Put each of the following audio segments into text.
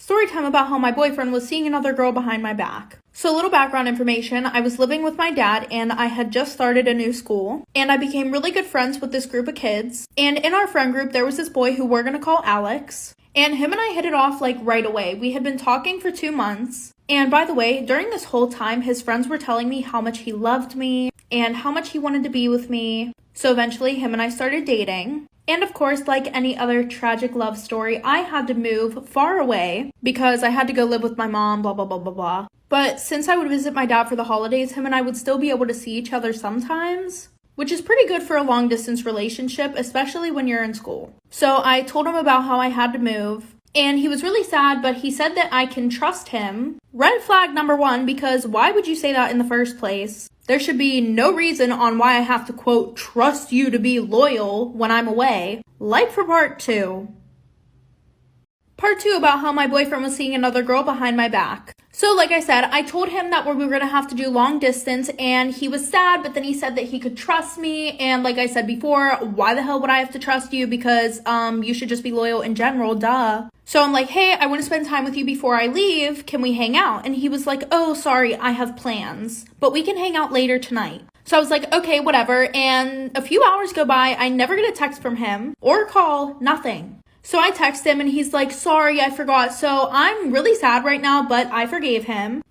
Story time about how my boyfriend was seeing another girl behind my back. So a little background information, I was living with my dad and I had just started a new school and I became really good friends with this group of kids. And in our friend group, there was this boy who we're gonna call Alex. And him and I hit it off like right away. We had been talking for 2 months. And by the way, during this whole time, his friends were telling me how much he loved me and how much he wanted to be with me. So eventually him and I started dating. And of course, like any other tragic love story, I had to move far away because I had to go live with my mom, blah, blah, blah, blah, blah. But since I would visit my dad for the holidays, him and I would still be able to see each other sometimes, which is pretty good for a long distance relationship, especially when you're in school. So I told him about how I had to move. And he was really sad, but he said that I can trust him. Red flag number 1, because why would you say that in the first place? There should be no reason on why I have to, quote, trust you to be loyal when I'm away. Like for part 2. Part 2 about how my boyfriend was seeing another girl behind my back. So like I said, I told him that we were going to have to do long distance and he was sad, but then he said that he could trust me. And like I said before, why the hell would I have to trust you? Because you should just be loyal in general, duh. So I'm like, hey, I want to spend time with you before I leave. Can we hang out? And he was like, oh, sorry, I have plans, but we can hang out later tonight. So I was like, okay, whatever. And a few hours go by. I never get a text from him or a call, nothing. So I text him and he's like, sorry, I forgot. So I'm really sad right now, but I forgave him.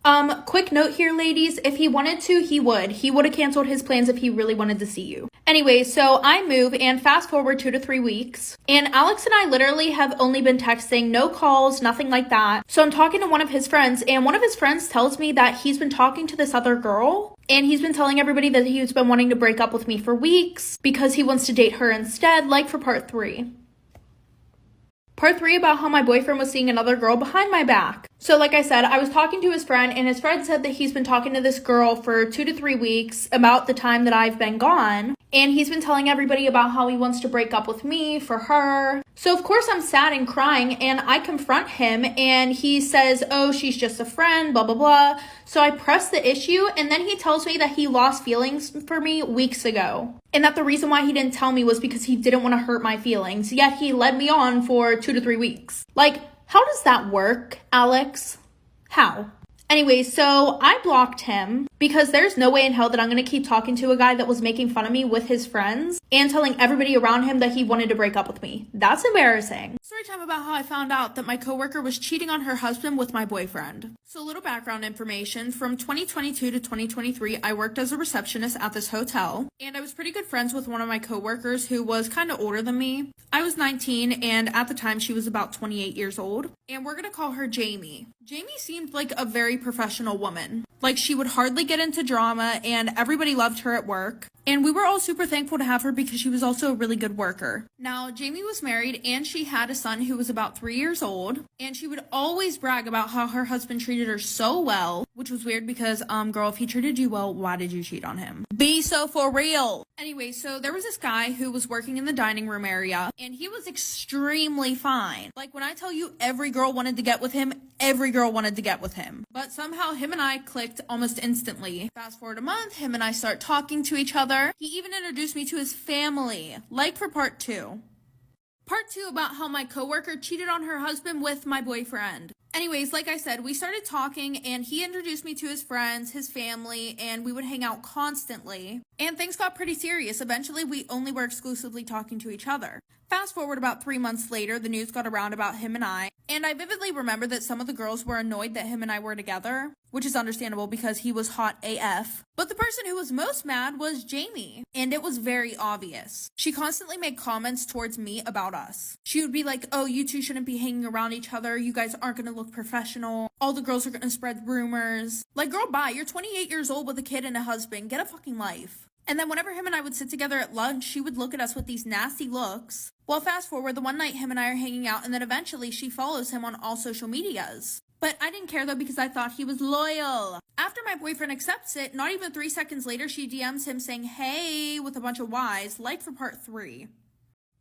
Quick note here, ladies, if he wanted to, he would have canceled his plans if he really wanted to see you. Anyway, so I move and fast forward 2 to 3 weeks and Alex and I literally have only been texting, no calls, nothing like that. So I'm talking to one of his friends and one of his friends tells me that he's been talking to this other girl. And he's been telling everybody that he's been wanting to break up with me for weeks because he wants to date her instead, like for part 3. Part 3 about how my boyfriend was seeing another girl behind my back. So like I said, I was talking to his friend and his friend said that he's been talking to this girl for 2 to 3 weeks about the time that I've been gone. And he's been telling everybody about how he wants to break up with me for her. So of course I'm sad and crying and I confront him and he says, oh, she's just a friend, blah, blah, blah. So I press the issue and then he tells me that he lost feelings for me weeks ago. And that the reason why he didn't tell me was because he didn't want to hurt my feelings. Yet he led me on for 2 to 3 weeks. Like, how does that work, Alex? How? Anyway, so I blocked him because there's no way in hell that I'm going to keep talking to a guy that was making fun of me with his friends and telling everybody around him that he wanted to break up with me. That's embarrassing. Story time about how I found out that my coworker was cheating on her husband with my boyfriend. So a little background information. From 2022 to 2023, I worked as a receptionist at this hotel and I was pretty good friends with one of my coworkers who was kind of older than me. I was 19 and at the time she was about 28 years old and we're going to call her Jamie. Jamie seemed like a very professional woman. Like she would hardly get into drama and everybody loved her at work. And we were all super thankful to have her because she was also a really good worker. Now, Jamie was married and she had a son who was about 3 years old. And she would always brag about how her husband treated her so well, which was weird because, girl, if he treated you well, why did you cheat on him? Be so for real. Anyway, so there was this guy who was working in the dining room area and he was extremely fine. Like when I tell you every girl wanted to get with him, every girl wanted to get with him. But somehow him and I clicked almost instantly. Fast forward a month, him and I start talking to each other. He even introduced me to his family, like for part 2. Part 2 about how my coworker cheated on her husband with my boyfriend. Anyways, like I said, we started talking and he introduced me to his friends, his family, and we would hang out constantly. And things got pretty serious. Eventually, we only were exclusively talking to each other. Fast forward about 3 months later, the news got around about him and I vividly remember that some of the girls were annoyed that him and I were together, which is understandable because he was hot AF. But the person who was most mad was Jamie, and it was very obvious. She constantly made comments towards me about us. She would be like, oh, you two shouldn't be hanging around each other. You guys aren't gonna look professional. All the girls are gonna spread rumors. Like, girl, bye. You're 28 years old with a kid and a husband. Get a fucking life. And then whenever him and I would sit together at lunch, she would look at us with these nasty looks. Well, fast forward, the one night him and I are hanging out, and then eventually she follows him on all social medias. But I didn't care though because I thought he was loyal. After my boyfriend accepts it, not even 3 seconds later, she DMs him saying, hey, with a bunch of Ys, like for part 3.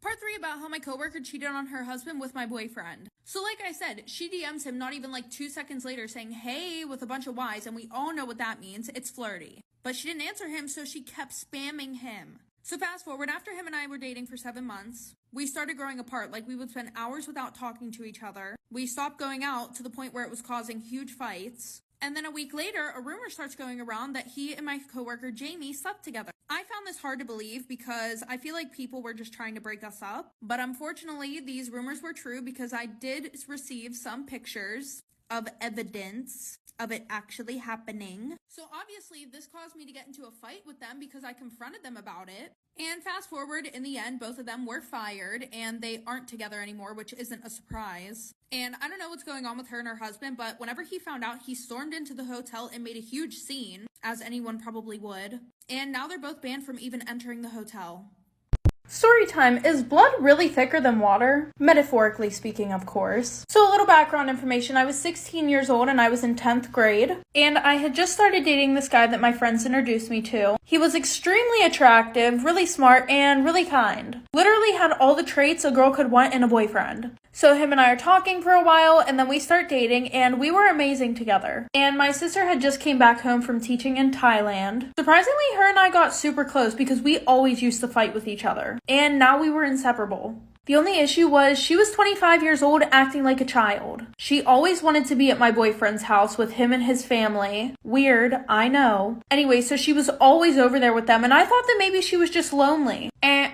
Part 3 about how my coworker cheated on her husband with my boyfriend. So like I said, she DMs him not even like 2 seconds later saying, hey, with a bunch of Ys, and we all know what that means. It's flirty. But she didn't answer him, so she kept spamming him. So fast forward, after him and I were dating for 7 months, we started growing apart. Like, we would spend hours without talking to each other. We stopped going out to the point where it was causing huge fights. And then a week later, a rumor starts going around that he and my coworker Jamie slept together. I found this hard to believe because I feel like people were just trying to break us up. But unfortunately, these rumors were true because I did receive some pictures of evidence of it actually happening. So obviously, this caused me to get into a fight with them because I confronted them about it. And fast forward, in the end, both of them were fired and they aren't together anymore, which isn't a surprise. And I don't know what's going on with her and her husband, but whenever he found out, he stormed into the hotel and made a huge scene, as anyone probably would. And now they're both banned from even entering the hotel. Storytime, is blood really thicker than water? Metaphorically speaking, of course. So a little background information, I was 16 years old and I was in 10th grade. And I had just started dating this guy that my friends introduced me to. He was extremely attractive, really smart, and really kind. Literally had all the traits a girl could want in a boyfriend. So him and I are talking for a while, and then we start dating, and we were amazing together. And my sister had just came back home from teaching in Thailand. Surprisingly, her and I got super close because we always used to fight with each other. And now we were inseparable. The only issue was she was 25 years old acting like a child. She always wanted to be at my boyfriend's house with him and his family. Weird, I know. Anyway, so she was always over there with them, and I thought that maybe she was just lonely.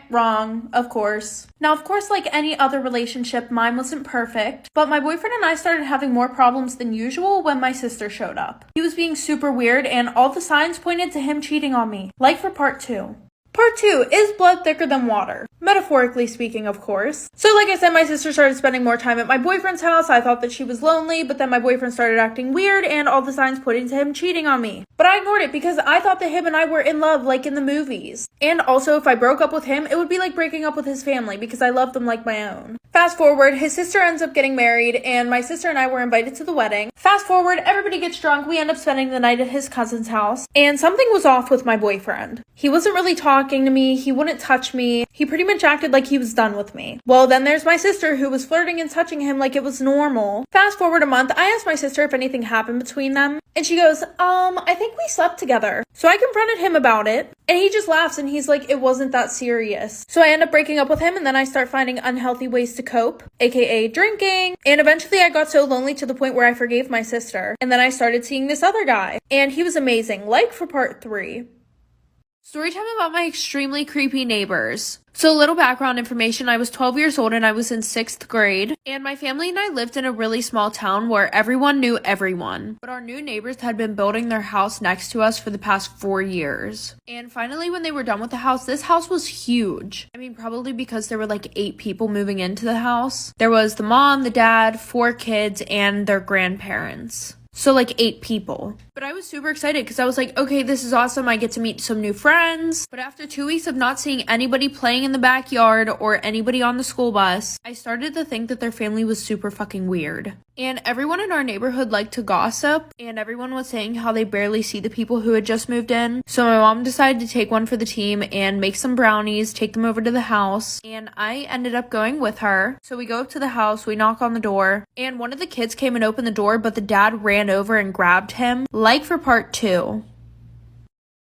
Wrong, of course. Now, of course, like any other relationship, mine wasn't perfect, but my boyfriend and I started having more problems than usual when my sister showed up. He was being super weird, and all the signs pointed to him cheating on me. Like for part 2. Part 2, is blood thicker than water? Metaphorically speaking, of course. So like I said, my sister started spending more time at my boyfriend's house. I thought that she was lonely, but then my boyfriend started acting weird and all the signs pointing to him cheating on me. But I ignored it because I thought that him and I were in love like in the movies. And also, if I broke up with him, it would be like breaking up with his family because I loved them like my own. Fast forward, his sister ends up getting married and my sister and I were invited to the wedding. Fast forward, everybody gets drunk. We end up spending the night at his cousin's house. And something was off with my boyfriend. He wasn't really talking to me. He wouldn't touch me. He pretty much acted like he was done with me. Well, then there's my sister who was flirting and touching him like it was normal. Fast forward a month, I asked my sister if anything happened between them. And she goes, I think we slept together. So I confronted him about it. And he just laughs and he's like, it wasn't that serious. So I end up breaking up with him and then I start finding unhealthy ways to cope, aka drinking. And eventually I got so lonely to the point where I forgave my sister. And then I started seeing this other guy. And he was amazing, like for part 3. Storytime about my extremely creepy neighbors. So a little background information, I was 12 years old and I was in 6th grade. And my family and I lived in a really small town where everyone knew everyone. But our new neighbors had been building their house next to us for the past 4 years. And finally, when they were done with the house, this house was huge. I mean, probably because there were like 8 people moving into the house. There was the mom, the dad, 4 kids, and their grandparents. So like 8 people. But I was super excited because I was like, okay, this is awesome. I get to meet some new friends. But after 2 weeks of not seeing anybody playing in the backyard or anybody on the school bus, I started to think that their family was super fucking weird. And everyone in our neighborhood liked to gossip, and everyone was saying how they barely see the people who had just moved in. So my mom decided to take one for the team and make some brownies, take them over to the house, and I ended up going with her. So we go up to the house, we knock on the door, and one of the kids came and opened the door, but the dad ran over and grabbed him, like for part 2.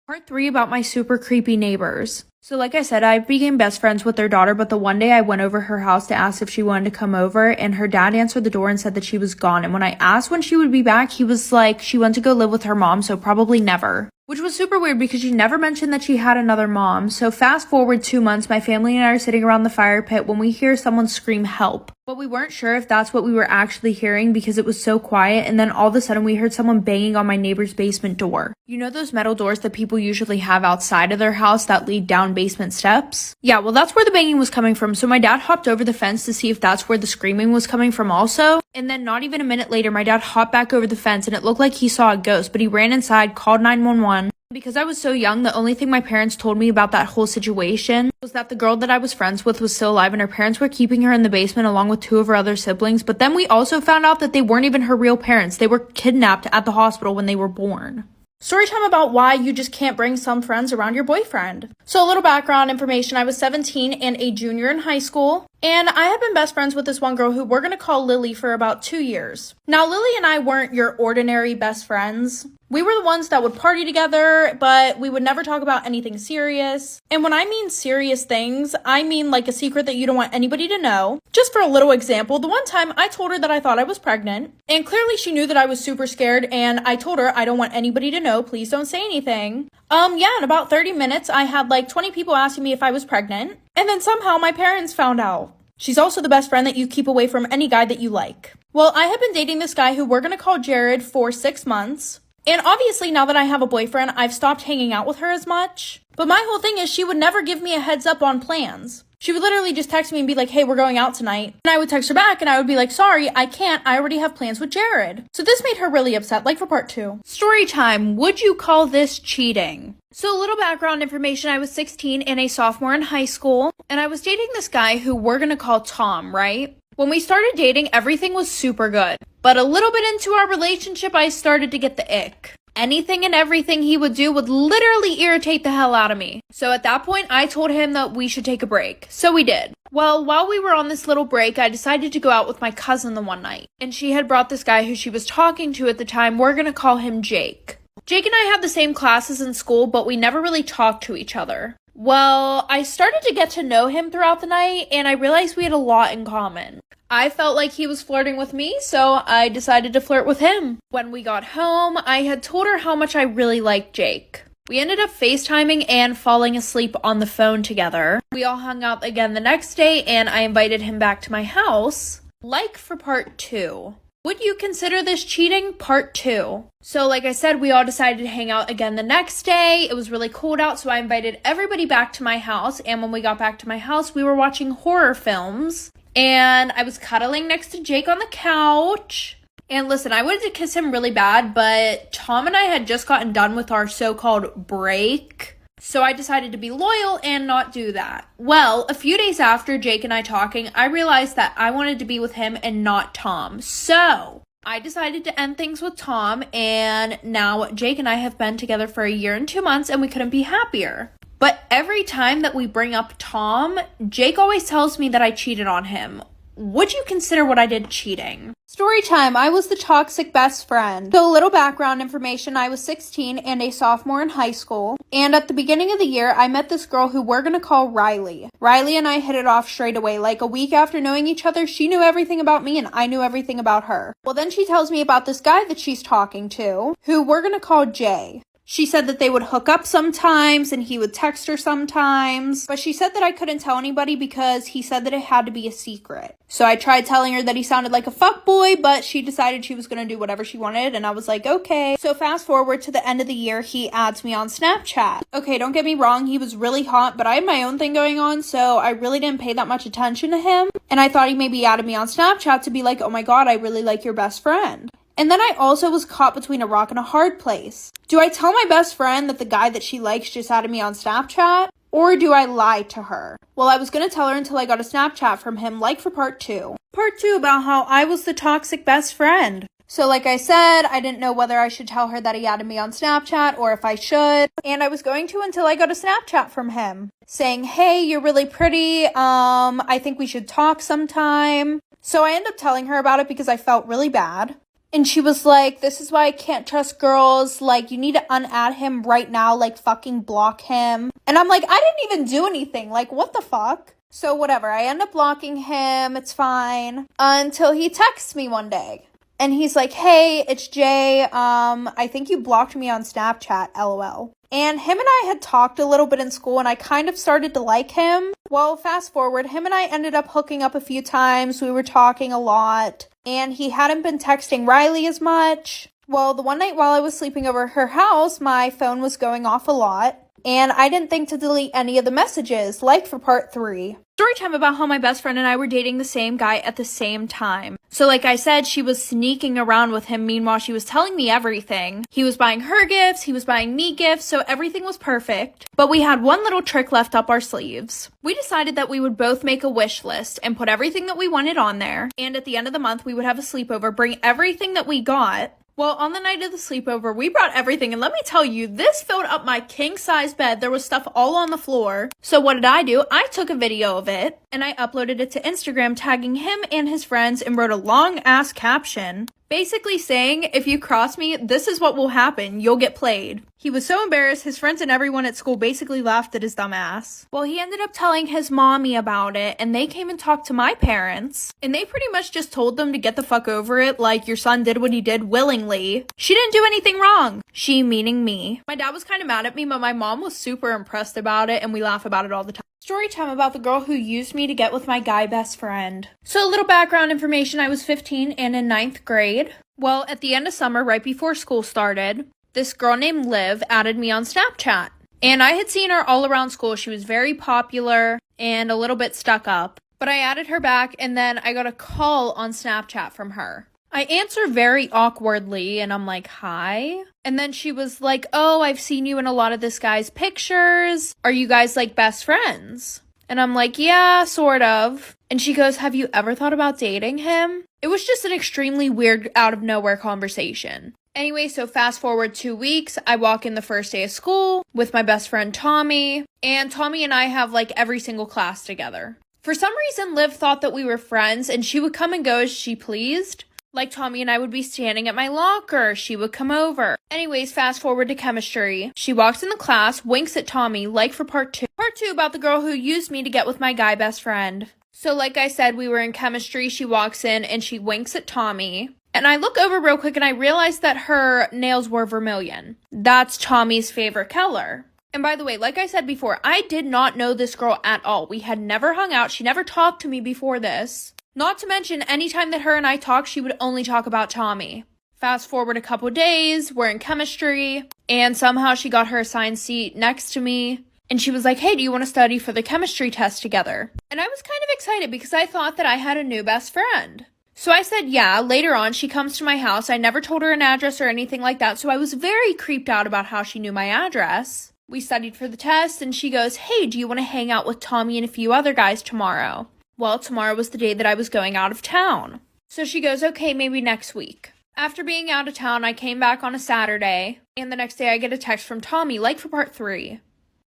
Part 3 about my super creepy neighbors. So like I said, I became best friends with their daughter, but the one day I went over her house to ask if she wanted to come over, and her dad answered the door and said that she was gone. And when I asked when she would be back, he was like, she went to go live with her mom, so probably never. Which was super weird because she never mentioned that she had another mom. So fast forward 2 months, my family and I are sitting around the fire pit when we hear someone scream help. But we weren't sure if that's what we were actually hearing because it was so quiet, and then all of a sudden we heard someone banging on my neighbor's basement door. You know those metal doors that people usually have outside of their house that lead down basement steps? Yeah, well that's where the banging was coming from, so my dad hopped over the fence to see if that's where the screaming was coming from also. And then not even a minute later, my dad hopped back over the fence and it looked like he saw a ghost, but he ran inside, called 911. Because I was so young, the only thing my parents told me about that whole situation was that the girl that I was friends with was still alive and her parents were keeping her in the basement along with 2 of her other siblings. But then we also found out that they weren't even her real parents. They were kidnapped at the hospital when they were born. Storytime about why you just can't bring some friends around your boyfriend. So a little background information, I was 17 and a junior in high school, and I had been best friends with this one girl who we're going to call Lily for about 2 years. Now Lily and I weren't your ordinary best friends. We were the ones that would party together, but we would never talk about anything serious. And when I mean serious things, I mean like a secret that you don't want anybody to know. Just for a little example, the one time I told her that I thought I was pregnant, and clearly she knew that I was super scared, and I told her I don't want anybody to know, please don't say anything. In about 30 minutes, I had like 20 people asking me if I was pregnant, and then somehow my parents found out. She's also the best friend that you keep away from any guy that you like. Well, I have been dating this guy who we're gonna call Jared for 6 months. And obviously, now that I have a boyfriend, I've stopped hanging out with her as much. But my whole thing is she would never give me a heads up on plans. She would literally just text me and be like, hey, we're going out tonight. And I would text her back and I would be like, sorry, I can't. I already have plans with Jared. So this made her really upset, like for part 2. Story time. Would you call this cheating? So a little background information. I was 16 and a sophomore in high school. And I was dating this guy who we're going to call Tom, right? When we started dating, everything was super good. But a little bit into our relationship, I started to get the ick. Anything and everything he would do would literally irritate the hell out of me. So at that point, I told him that we should take a break. So we did. Well, while we were on this little break, I decided to go out with my cousin the one night. And she had brought this guy who she was talking to at the time. We're gonna call him Jake. Jake and I had the same classes in school, but we never really talked to each other. Well, I started to get to know him throughout the night, and I realized we had a lot in common. I felt like he was flirting with me, so I decided to flirt with him. When we got home, I had told her how much I really liked Jake. We ended up FaceTiming and falling asleep on the phone together. We all hung out again the next day, and I invited him back to my house. Like for part 2. Would you consider this cheating? Part 2. So like I said, we all decided to hang out again the next day. It was really cold out, so I invited everybody back to my house. And when we got back to my house, we were watching horror films. And I was cuddling next to Jake on the couch. And listen, I wanted to kiss him really bad, but Tom and I had just gotten done with our so-called break. So I decided to be loyal and not do that. Well, a few days after Jake and I talking, I realized that I wanted to be with him and not Tom. So I decided to end things with Tom, and now Jake and I have been together for 1 year and 2 months, and we couldn't be happier. But every time that we bring up Tom, Jake always tells me that I cheated on him. Would you consider what I did cheating? Story time. I was the toxic best friend. So a little background information. I was 16 and a sophomore in high school. And at the beginning of the year, I met this girl who we're going to call Riley. Riley and I hit it off straight away. Like a week after knowing each other, she knew everything about me and I knew everything about her. Well, then she tells me about this guy that she's talking to, who we're going to call Jay. She said that they would hook up sometimes and he would text her sometimes. But she said that I couldn't tell anybody because he said that it had to be a secret. So I tried telling her that he sounded like a fuckboy, but she decided she was going to do whatever she wanted. And I was like, okay. So fast forward to the end of the year, he adds me on Snapchat. Okay, don't get me wrong. He was really hot, but I had my own thing going on. So I really didn't pay that much attention to him. And I thought he maybe added me on Snapchat to be like, oh my God, I really like your best friend. And then I also was caught between a rock and a hard place. Do I tell my best friend that the guy that she likes just added me on Snapchat? Or do I lie to her? Well, I was going to tell her until I got a Snapchat from him, like for part 2. Part 2 about how I was the toxic best friend. So like I said, I didn't know whether I should tell her that he added me on Snapchat or if I should. And I was going to until I got a Snapchat from him saying, hey, you're really pretty. I think we should talk sometime. So I ended up telling her about it because I felt really bad. And she was like, this is why I can't trust girls. Like, you need to unadd him right now. Like, fucking block him. And I'm like, I didn't even do anything. Like, what the fuck? So whatever. I end up blocking him. It's fine. Until he texts me one day. And he's like, hey, it's Jay. I think you blocked me on Snapchat, LOL. And him and I had talked a little bit in school and I kind of started to like him. Well, fast forward, him and I ended up hooking up a few times. We were talking a lot. And he hadn't been texting Riley as much. Well, the one night while I was sleeping over at her house, my phone was going off a lot. And I didn't think to delete any of the messages, like for part 3. Story time about how my best friend and I were dating the same guy at the same time. So like I said, she was sneaking around with him. Meanwhile, she was telling me everything. He was buying her gifts. He was buying me gifts. So everything was perfect. But we had one little trick left up our sleeves. We decided that we would both make a wish list and put everything that we wanted on there. And at the end of the month, we would have a sleepover, bring everything that we got. Well, on the night of the sleepover, we brought everything, and let me tell you, this filled up my king-size bed. There was stuff all on the floor. So what did I do? I took a video of it, and I uploaded it to Instagram, tagging him and his friends, and wrote a long-ass caption. basically saying, if you cross me, this is what will happen. You'll get played. He was so embarrassed, his friends and everyone at school basically laughed at his dumb ass. Well, he ended up telling his mommy about it, and they came and talked to my parents, and they pretty much just told them to get the fuck over it, like your son did what he did willingly. She didn't do anything wrong. She meaning me. My dad was kind of mad at me, but my mom was super impressed about it, and we laugh about it all the time. Story time about the girl who used me to get with my guy best friend. So a little background information, I was 15 and in 9th grade. Well, at the end of summer, right before school started, this girl named Liv added me on Snapchat. And I had seen her all around school. She was very popular and a little bit stuck up. But I added her back and then I got a call on Snapchat from her. I answer very awkwardly and I'm like, hi. And then she was like, oh, I've seen you in a lot of this guy's pictures. Are you guys like best friends? And I'm like, yeah, sort of. And she goes, have you ever thought about dating him? It was just an extremely weird out of nowhere conversation. Anyway, so fast forward 2 weeks, I walk in the first day of school with my best friend Tommy. And Tommy and I have like every single class together. For some reason, Liv thought that we were friends and she would come and go as she pleased. Like Tommy and I would be standing at my locker. She would come over. Anyways, fast forward to chemistry. She walks in the class, winks at Tommy, like for part 2. Part 2 about the girl who used me to get with my guy best friend. So like I said, we were in chemistry. She walks in and she winks at Tommy. And I look over real quick and I realize that her nails were vermilion. That's Tommy's favorite color. And by the way, like I said before, I did not know this girl at all. We had never hung out. She never talked to me before this. Not to mention, anytime that her and I talked, she would only talk about Tommy. Fast forward a couple days, we're in chemistry, and somehow she got her assigned seat next to me, and she was like, hey, do you want to study for the chemistry test together? And I was kind of excited because I thought that I had a new best friend. So I said, yeah. Later on, she comes to my house. I never told her an address or anything like that, so I was very creeped out about how she knew my address. We studied for the test, and she goes, hey, do you want to hang out with Tommy and a few other guys tomorrow? Well, tomorrow was the day that I was going out of town. So she goes, okay, maybe next week. After being out of town, I came back on a Saturday, and the next day I get a text from Tommy, like for part 3.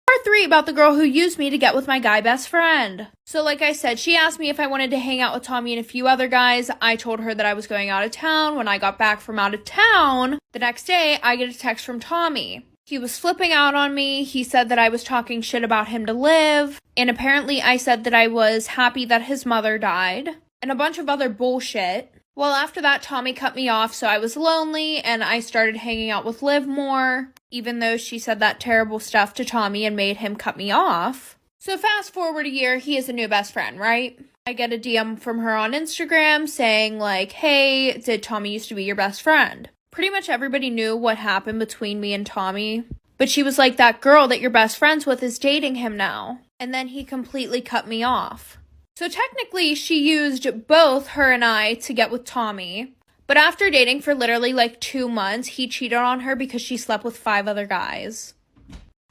Part 3 about the girl who used me to get with my guy best friend. So like I said, she asked me if I wanted to hang out with Tommy and a few other guys. I told her that I was going out of town. When I got back from out of town, the next day I get a text from Tommy. He was flipping out on me. He said that I was talking shit about him to Liv. And apparently I said that I was happy that his mother died. And a bunch of other bullshit. Well, after that, Tommy cut me off, so I was lonely. And I started hanging out with Liv more. Even though she said that terrible stuff to Tommy and made him cut me off. So fast forward a year, he is a new best friend, right? I get a DM from her on Instagram saying like, hey, did Tommy used to be your best friend? Pretty much everybody knew what happened between me and Tommy. But she was like, that girl that you're best friends with is dating him now. And then he completely cut me off. So technically, she used both her and I to get with Tommy. But after dating for literally like 2 months, he cheated on her because she slept with 5 other guys.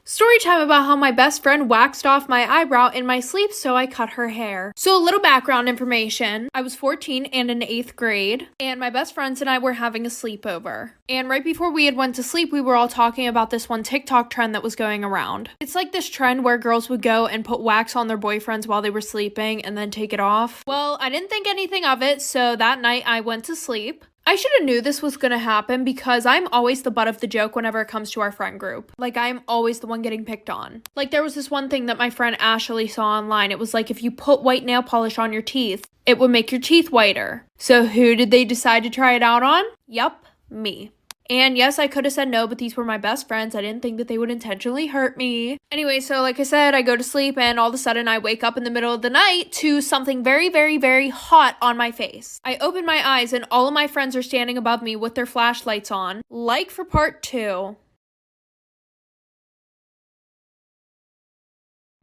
Story time about how my best friend waxed off my eyebrow in my sleep, so I cut her hair. So a little background information. I was 14 and in 8th grade, and my best friends and I were having a sleepover. And right before we had went to sleep, we were all talking about this one TikTok trend that was going around. It's like this trend where girls would go and put wax on their boyfriends while they were sleeping and then take it off. Well, I didn't think anything of it, so that night I went to sleep. I should have knew this was gonna happen because I'm always the butt of the joke whenever it comes to our friend group. Like, I'm always the one getting picked on. Like, there was this one thing that my friend Ashley saw online. It was like, if you put white nail polish on your teeth, it would make your teeth whiter. So who did they decide to try it out on? Yup, me. And yes, I could have said no, but these were my best friends. I didn't think that they would intentionally hurt me. Anyway, so like I said, I go to sleep and all of a sudden I wake up in the middle of the night to something very, very, very hot on my face. I open my eyes and all of my friends are standing above me with their flashlights on. Like for part 2.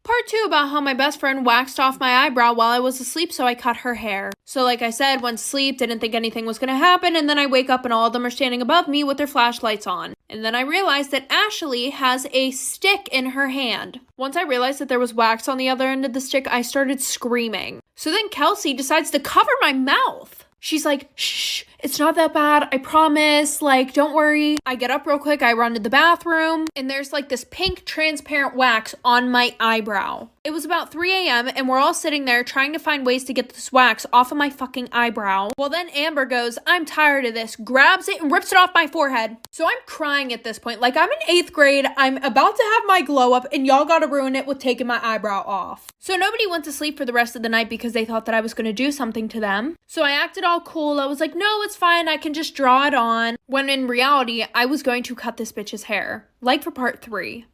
Part 2 about how my best friend waxed off my eyebrow while I was asleep, so I cut her hair. So like I said, went to sleep, didn't think anything was gonna happen, and then I wake up and all of them are standing above me with their flashlights on. And then I realized that Ashley has a stick in her hand. Once I realized that there was wax on the other end of the stick, I started screaming. So then Kelsey decides to cover my mouth. She's like, shh, it's not that bad. I promise. Like, don't worry. I get up real quick. I run to the bathroom and there's like this pink transparent wax on my eyebrow. It was about 3 a.m. and we're all sitting there trying to find ways to get this wax off of my fucking eyebrow. Well, then Amber goes, I'm tired of this, grabs it and rips it off my forehead. So I'm crying at this point. Like, I'm in 8th grade. I'm about to have my glow up and y'all gotta ruin it with taking my eyebrow off. So nobody went to sleep for the rest of the night because they thought that I was gonna do something to them. So I acted all cool. I was like, no, it's fine. I can just draw it on. When in reality, I was going to cut this bitch's hair. Like for part 3.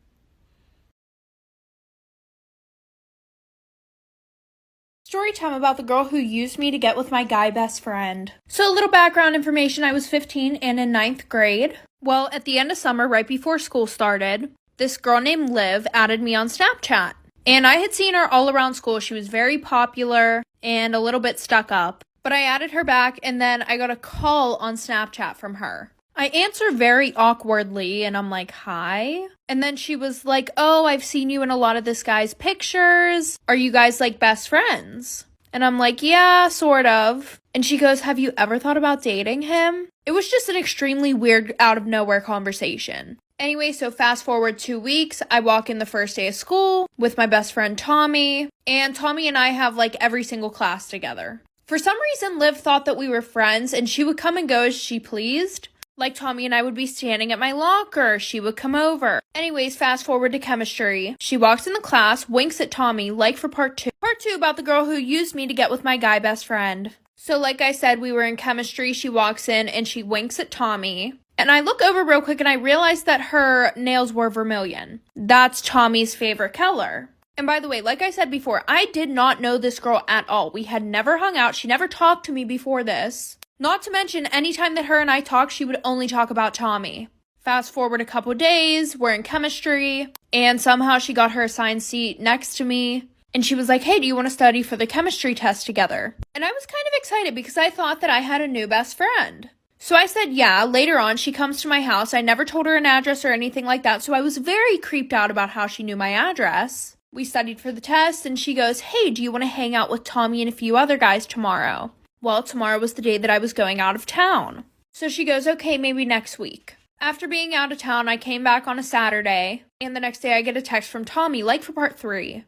Story time about the girl who used me to get with my guy best friend. So a little background information, I was 15 and in 9th grade. Well, at the end of summer, right before school started, this girl named Liv added me on Snapchat. And I had seen her all around school. She was very popular and a little bit stuck up. But I added her back and then I got a call on Snapchat from her. I answer very awkwardly and I'm like, hi. And then she was like, oh, I've seen you in a lot of this guy's pictures. Are you guys like best friends? And I'm like, yeah, sort of. And she goes, have you ever thought about dating him? It was just an extremely weird out of nowhere conversation. Anyway, so fast forward 2 weeks, I walk in the first day of school with my best friend Tommy. And Tommy and I have like every single class together. For some reason, Liv thought that we were friends and she would come and go as she pleased. Like Tommy and I would be standing at my locker. She would come over. Anyways, fast forward to chemistry. She walks in the class, winks at Tommy, like for part 2. Part 2 about the girl who used me to get with my guy best friend. So like I said, we were in chemistry. She walks in and she winks at Tommy. And I look over real quick and I realize that her nails were vermilion. That's Tommy's favorite color. And by the way, like I said before, I did not know this girl at all. We had never hung out. She never talked to me before this. Not to mention, anytime that her and I talked, she would only talk about Tommy. Fast forward a couple days, we're in chemistry, and somehow she got her assigned seat next to me. And she was like, hey, do you want to study for the chemistry test together? And I was kind of excited because I thought that I had a new best friend. So I said, yeah. Later on, she comes to my house. I never told her an address or anything like that, so I was very creeped out about how she knew my address. We studied for the test, and she goes, hey, do you want to hang out with Tommy and a few other guys tomorrow? Well, tomorrow was the day that I was going out of town. So she goes, okay, maybe next week. After being out of town, I came back on a Saturday, and the next day I get a text from Tommy, like for part 3.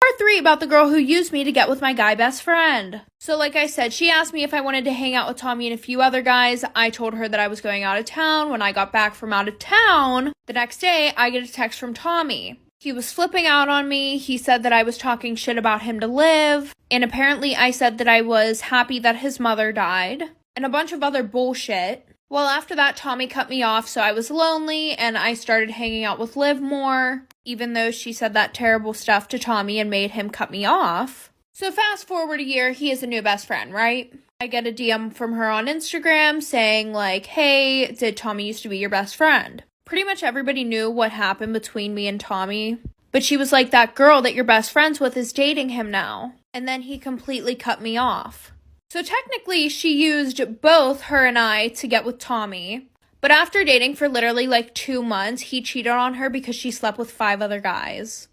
Part 3 about the girl who used me to get with my guy best friend. So like I said, she asked me if I wanted to hang out with Tommy and a few other guys. I told her that I was going out of town. When I got back from out of town, the next day I get a text from Tommy. He was flipping out on me. He said that I was talking shit about him to Liv. And apparently I said that I was happy that his mother died. And a bunch of other bullshit. Well, after that, Tommy cut me off, so I was lonely. And I started hanging out with Liv more. Even though she said that terrible stuff to Tommy and made him cut me off. So fast forward a year, he is a new best friend, right? I get a DM from her on Instagram saying like, hey, did Tommy used to be your best friend? Pretty much everybody knew what happened between me and Tommy. But she was like, that girl that you're best friends with is dating him now. And then he completely cut me off. So technically, she used both her and I to get with Tommy. But after dating for literally like 2 months, he cheated on her because she slept with 5 other guys.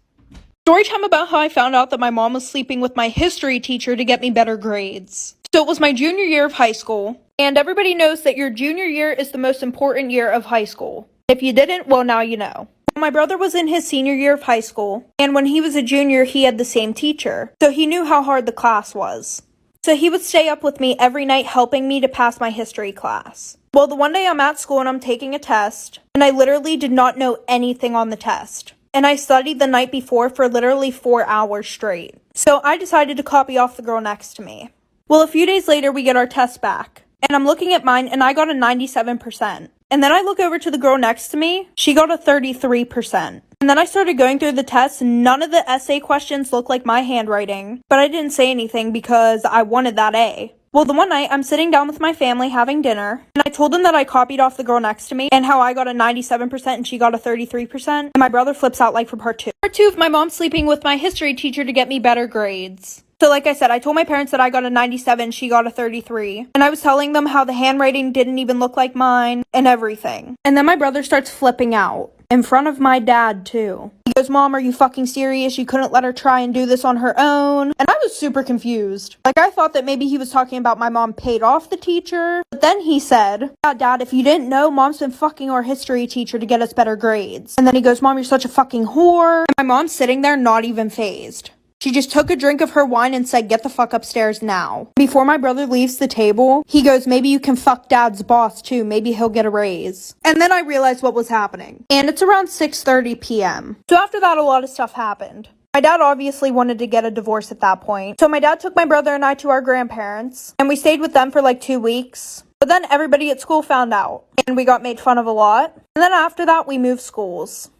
Story time about how I found out that my mom was sleeping with my history teacher to get me better grades. So it was my junior year of high school. And everybody knows that your junior year is the most important year of high school. If you didn't, well, now you know. My brother was in his senior year of high school, and when he was a junior, he had the same teacher, so he knew how hard the class was. So he would stay up with me every night helping me to pass my history class. Well, the one day I'm at school and I'm taking a test, and I literally did not know anything on the test. And I studied the night before for literally 4 hours straight. So I decided to copy off the girl next to me. Well, a few days later, we get our test back, and I'm looking at mine, and I got a 97%. And then I look over to the girl next to me. She got a 33%. And then I started going through the tests. None of the essay questions looked like my handwriting. But I didn't say anything because I wanted that A. Well, the one night I'm sitting down with my family having dinner. And I told them that I copied off the girl next to me. And how I got a 97% and she got a 33%. And my brother flips out like for part 2. Part 2 of my mom sleeping with my history teacher to get me better grades. So like I said, I told my parents that I got a 97, she got a 33. And I was telling them how the handwriting didn't even look like mine and everything. And then my brother starts flipping out. In front of my dad, too. He Goes, Mom, are you fucking serious? You couldn't let her try and do this on her own? And I was super confused. Like, I thought that maybe he was talking about my mom paid off the teacher. But then he said, yeah, Dad, if you didn't know, Mom's been fucking our history teacher to get us better grades. And then he goes, Mom, you're such a fucking whore. And my mom's sitting there not even fazed. She just took a drink of her wine and said, get the fuck upstairs now. Before my brother leaves the table, he goes, maybe you can fuck Dad's boss too. Maybe he'll get a raise. And then I realized what was happening. And it's around 6:30 p.m. So after that, a lot of stuff happened. My dad obviously wanted to get a divorce at that point. So my dad took my brother and I to our grandparents. And we stayed with them for like 2 weeks. But then everybody at school found out. And we got made fun of a lot. And then after that, we moved schools.